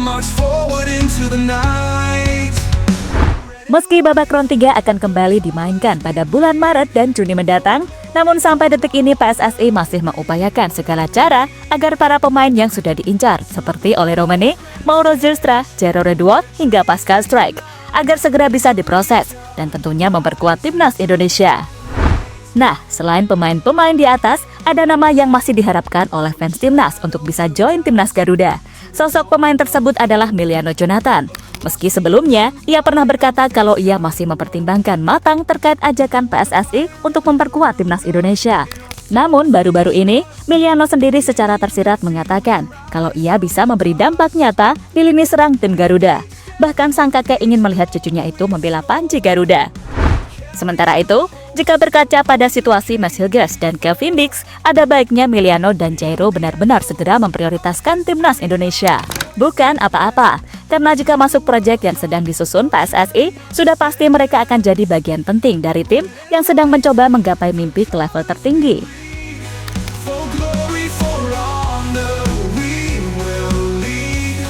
march forward into the night. Meski babak round 3 akan kembali dimainkan pada bulan Maret dan Juni mendatang, namun sampai detik ini PSSI masih mengupayakan segala cara agar para pemain yang sudah diincar seperti Ole Romani, Mauro Zylstra, Jero Redwood hingga Pascal Struijk agar segera bisa diproses dan tentunya memperkuat timnas Indonesia. Nah, selain pemain-pemain di atas, ada nama yang masih diharapkan oleh fans timnas untuk bisa join timnas Garuda. Sosok pemain tersebut adalah Miliano Jonathan. Meski sebelumnya, ia pernah berkata kalau ia masih mempertimbangkan matang terkait ajakan PSSI untuk memperkuat timnas Indonesia. Namun, baru-baru ini, Miliano sendiri secara tersirat mengatakan kalau ia bisa memberi dampak nyata di lini serang tim Garuda. Bahkan sang kakek ingin melihat cucunya itu membela panji Garuda. Sementara itu, jika berkaca pada situasi Mads Hilgers dan Kevin Dix, ada baiknya Miliano dan Jairo benar-benar segera memprioritaskan timnas Indonesia. Bukan apa-apa, karena jika masuk proyek yang sedang disusun PSSI, sudah pasti mereka akan jadi bagian penting dari tim yang sedang mencoba menggapai mimpi ke level tertinggi. For glory, for honor, we will lead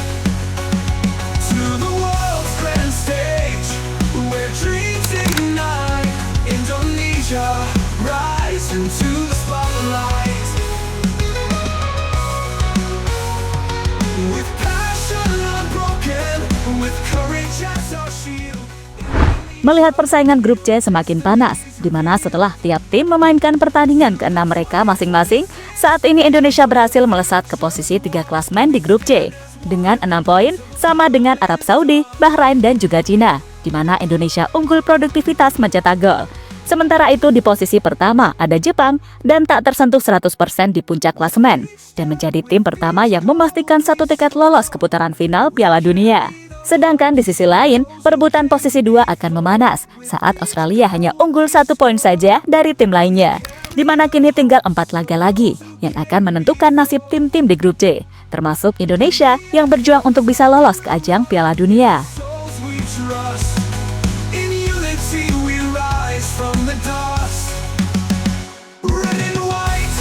to the world's grand stage, where dreams ignite. Indonesia, rise into the spotlight. With passion unbroken, with courage as our shield. Melihat persaingan grup C semakin panas, di mana setelah tiap tim memainkan pertandingan ke-6 mereka masing-masing, saat ini Indonesia berhasil melesat ke posisi 3 klasmen di grup C dengan 6 poin sama dengan Arab Saudi, Bahrain dan juga Cina, di mana Indonesia unggul produktivitas mencetak gol. Sementara itu di posisi pertama ada Jepang dan tak tersentuh 100% di puncak klasemen dan menjadi tim pertama yang memastikan satu tiket lolos ke putaran final Piala Dunia. Sedangkan di sisi lain, perebutan posisi 2 akan memanas saat Australia hanya unggul 1 poin saja dari tim lainnya, di mana kini tinggal 4 laga lagi yang akan menentukan nasib tim-tim di grup C, termasuk Indonesia yang berjuang untuk bisa lolos ke ajang Piala Dunia. Souls we trust, in unity we rise from the dust. Red and white,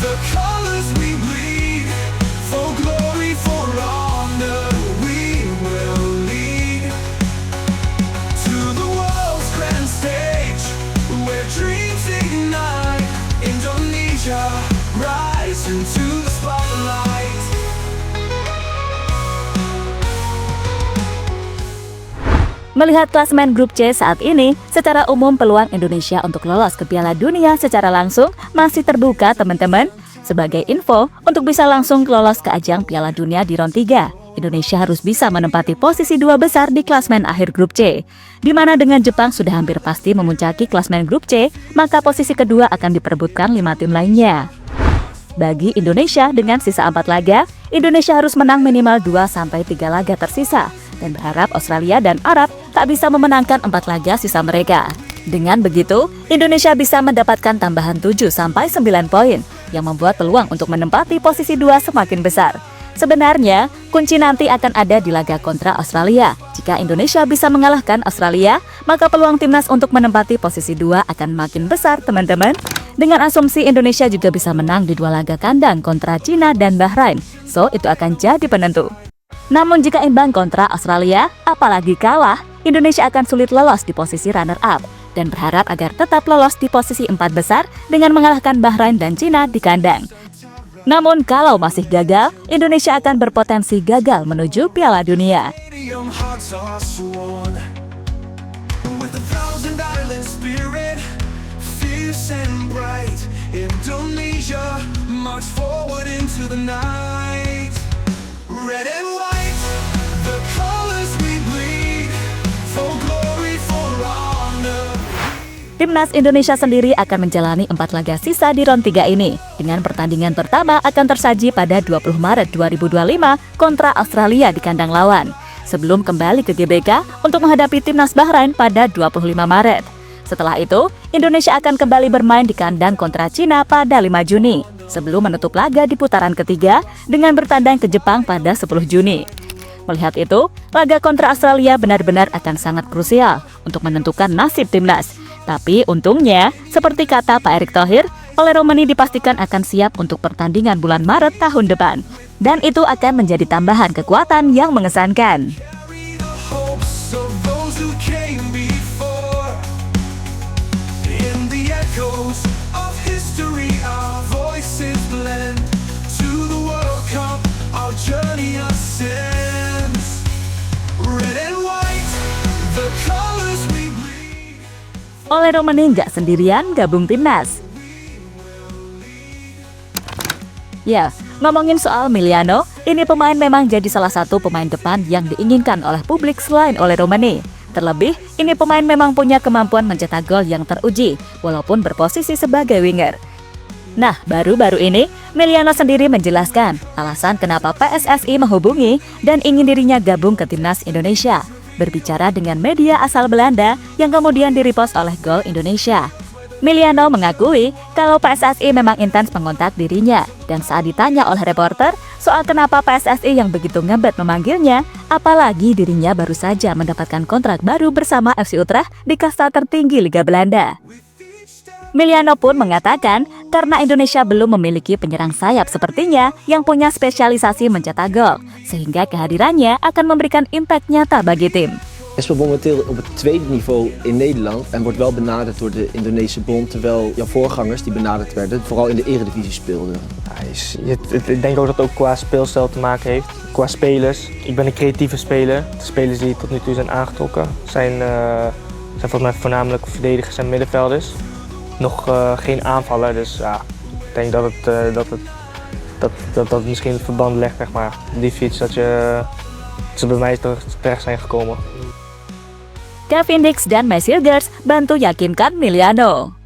the colors we bleed. For glory, for honor, we will lead to the world's grand stage, where dreams ignite. Indonesia, rise into the spotlight. Melihat klasemen grup C saat ini, secara umum peluang Indonesia untuk lolos ke Piala Dunia secara langsung masih terbuka teman-teman. Sebagai info, untuk bisa langsung lolos ke ajang Piala Dunia di round 3, Indonesia harus bisa menempati posisi 2 besar di klasemen akhir grup C. Di mana dengan Jepang sudah hampir pasti memuncaki klasemen grup C, maka posisi kedua akan diperebutkan 5 tim lainnya. Bagi Indonesia dengan sisa 4 laga, Indonesia harus menang minimal 2-3 laga tersisa dan berharap Australia dan Arab tak bisa memenangkan 4 laga sisa mereka. Dengan begitu, Indonesia bisa mendapatkan tambahan 7-9 poin yang membuat peluang untuk menempati posisi 2 semakin besar. Sebenarnya, kunci nanti akan ada di laga kontra Australia. Jika Indonesia bisa mengalahkan Australia, maka peluang timnas untuk menempati posisi 2 akan makin besar, teman-teman. Dengan asumsi Indonesia juga bisa menang di 2 laga kandang kontra Cina dan Bahrain, so itu akan jadi penentu. Namun jika imbang kontra Australia, apalagi kalah, Indonesia akan sulit lolos di posisi runner-up dan berharap agar tetap lolos di posisi 4 besar dengan mengalahkan Bahrain dan Cina di kandang. Namun kalau masih gagal, Indonesia akan berpotensi gagal menuju Piala Dunia. Stadium hearts are sworn with 1,000 island spirit, fierce and bright. Indonesia, march forward into the night. Red and white, the colors we bleed. For glory, for honor. Timnas Indonesia sendiri akan menjalani 4 laga sisa di round 3 ini, dengan pertandingan pertama akan tersaji pada 20 Maret 2025 kontra Australia di kandang lawan, sebelum kembali ke GBK untuk menghadapi timnas Bahrain pada 25 Maret. Setelah itu, Indonesia akan kembali bermain di kandang kontra Cina pada 5 Juni, sebelum menutup laga di putaran ketiga dengan bertandang ke Jepang pada 10 Juni. Melihat itu, laga kontra Australia benar-benar akan sangat krusial untuk menentukan nasib timnas. Tapi untungnya, seperti kata Pak Erick Thohir, oleh Romani dipastikan akan siap untuk pertandingan bulan Maret tahun depan. Dan itu akan menjadi tambahan kekuatan yang mengesankan. Carry the hopes of those who came before. In the echoes of history, our voices blend. To the World Cup, our journey ascends. Red and white, the colors we bleed. Oleh Romani nggak sendirian gabung timnas. Ya, ngomongin soal Emiliano, ini pemain memang jadi salah satu pemain depan yang diinginkan oleh publik selain oleh Romani. Terlebih, ini pemain memang punya kemampuan mencetak gol yang teruji, walaupun berposisi sebagai winger. Nah, baru-baru ini, Emiliano sendiri menjelaskan alasan kenapa PSSI menghubungi dan ingin dirinya gabung ke timnas Indonesia. Berbicara dengan media asal Belanda yang kemudian direpost oleh Gol Indonesia. Emiliano mengakui kalau PSSI memang intens mengontak dirinya, dan saat ditanya oleh reporter soal kenapa PSSI yang begitu ngebet memanggilnya, apalagi dirinya baru saja mendapatkan kontrak baru bersama FC Utrecht di kasta tertinggi Liga Belanda. Emiliano pun mengatakan karena Indonesia belum memiliki penyerang sayap sepertinya yang punya spesialisasi mencetak gol, sehingga kehadirannya akan memberikan impact nyata bagi tim. Is momenteel op het tweede niveau in Nederland en wordt wel benaderd door de Indonesische bond, terwijl jouw voorgangers die benaderd werden vooral in de eredivisie speelden. Ik denk ook dat het ook qua speelstijl te maken heeft, qua spelers. Ik ben een creatieve speler. De spelers die tot nu toe zijn aangetrokken zijn volgens mij voornamelijk verdedigers en middenvelders. Nog geen aanvaller, dus ja, ik denk dat het misschien het verband legt, zeg maar. Die fiets dat ze bij mij terecht zijn gekomen. Kevin Dix dan Mesilgers bantu yakinkan Emiliano.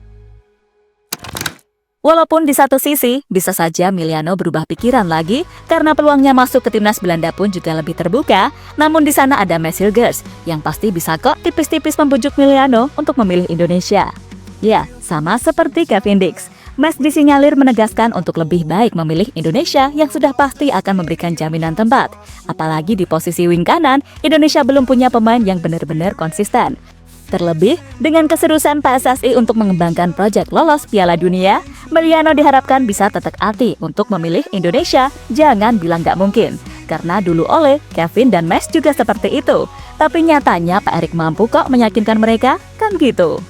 Walaupun di satu sisi, bisa saja Emiliano berubah pikiran lagi karena peluangnya masuk ke timnas Belanda pun juga lebih terbuka, namun di sana ada Mesilgers yang pasti bisa kok tipis-tipis membujuk Emiliano untuk memilih Indonesia. Ya, sama seperti Kevin Dix. Mes disinyalir menegaskan untuk lebih baik memilih Indonesia yang sudah pasti akan memberikan jaminan tempat. Apalagi di posisi wing kanan, Indonesia belum punya pemain yang benar-benar konsisten. Terlebih, dengan keseriusan PSSI untuk mengembangkan proyek lolos Piala Dunia, Emiliano diharapkan bisa tetek hati untuk memilih Indonesia, jangan bilang nggak mungkin. Karena dulu Ole, Kevin, dan Mes juga seperti itu. Tapi nyatanya Pak Erik mampu kok meyakinkan mereka, kan gitu.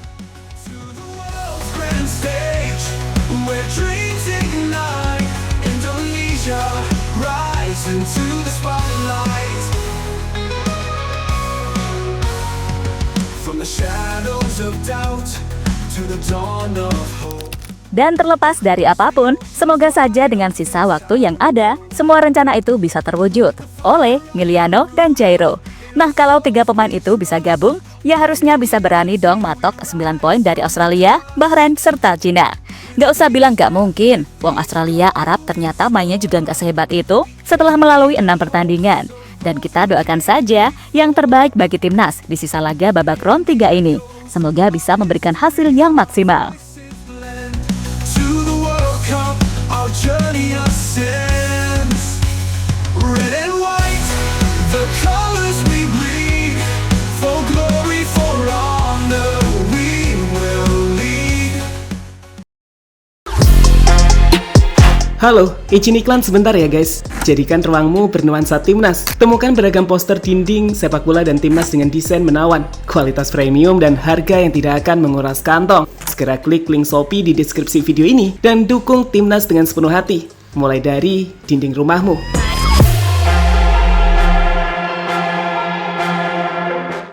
Where dreams ignite, Indonesia rise into the spotlight. From the shadows of doubt to the dawn of hope. Dan terlepas dari apapun, semoga saja dengan sisa waktu yang ada, semua rencana itu bisa terwujud. Ole, Emiliano, dan Jairo. Nah, kalau 3 pemain itu bisa gabung, ya harusnya bisa berani dong matok 9 poin dari Australia, Bahrain, serta Cina. Gak usah bilang gak mungkin, wong Australia, Arab ternyata mainnya juga gak sehebat itu setelah melalui 6 pertandingan. Dan kita doakan saja yang terbaik bagi timnas di sisa laga babak round 3 ini. Semoga bisa memberikan hasil yang maksimal. To the World Cup, our journey ascends. Red and white, the colors we bleed. For glory, for honor, we will lead. Halo, izin iklan sebentar ya guys. Jadikan ruangmu bernuansa timnas. Temukan beragam poster dinding, sepak bola dan timnas dengan desain menawan, kualitas premium dan harga yang tidak akan menguras kantong. Segera klik link Shopee di deskripsi video ini dan dukung timnas dengan sepenuh hati. Mulai dari dinding rumahmu.